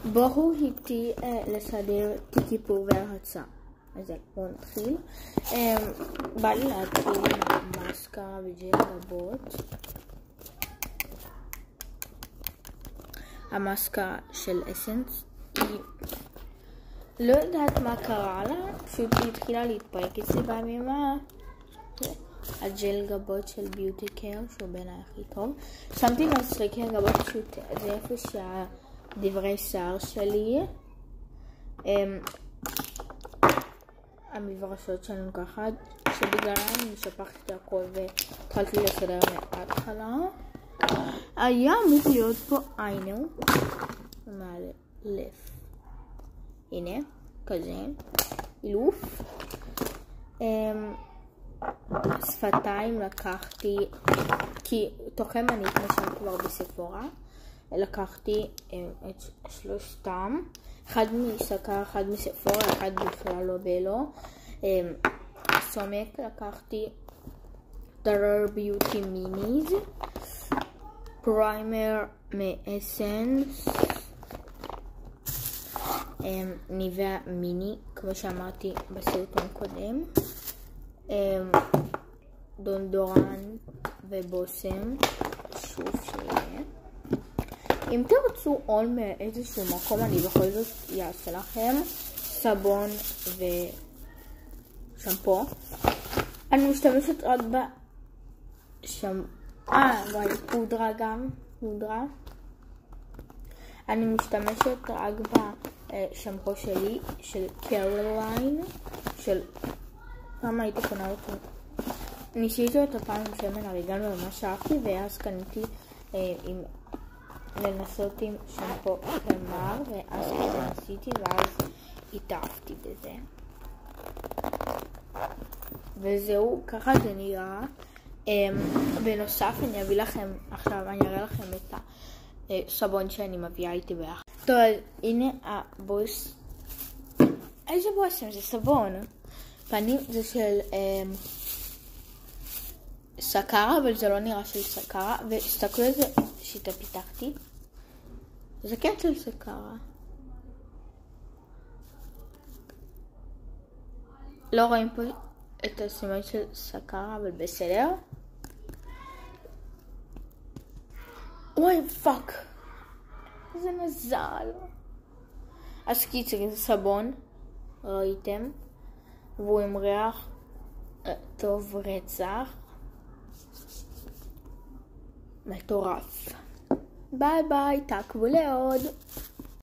בואו איתי לסדר כיפור והרצה. אז בואו נתחיל. בא לי להתחיל עם המאסקרה וג'ל גבות. המאסקרה של אסנס היא לא יודעת מה קרה לה, פשוט היא התחילה להתפרק אצלי בימים הג'ל גבות של ביוטי קר, שהוא בעיניי הכי טוב. שמתי מסריקי הגבות, פשוט זה איפה שהדברי שיער שלי, המברשות שלנו ככה, שבגללם אני שפכתי את הכל והתחלתי לסדר מההתחלה. היה אמור להיות פה עינו מהלף, הנה כזה אילוף. שפתיים לקחתי, כי תוכם אני התמשל כבר בספורה, לקחתי את שלושתם, אחד מסקר, אחד מספורה, אחד בכלל לא בלו. סומק לקחתי דרר ביוטי מיניז, פריימר מאסנס, ניביה מיני כמו שאמרתי בסרטון קודם, דונדורן ובוסם, שוב שיהיה. אם תרצו עול מאיזשהו מקום, אני בכל זאת אעשה לכם סבון ושמפו. אני משתמשת רק פודרה, גם פודרה. אני משתמשת רק בשמפו שלי, של קרוליין, של פעם הייתי קונה אותו, ניסיתי אותו פעם עם שמן אריגן וממש אהבתי, ואז קניתי לנסות עם שמפו תמר, ואז ניסיתי ואז התאהבתי בזה, וזהו, ככה זה נראה. בנוסף אני אביא לכם עכשיו, אני אראה לכם את הסבון שאני מביאה איתי ביחד. טוב, הנה הבוס. איזה בוסם? זה סבון פנים, זה של סקרה, אבל זה לא נראה של סקרה, וסתכלו איזה שיטה פיתחתי, זה כן של סקרה, לא רואים פה את הסימן של סקרה, אבל בסדר. וואי פאק, איזה מזל. אז קיצר, זה סבון, ראיתם, והוא עם ריח טוב רצח, מטורף. ביי ביי, תעקבו לעוד.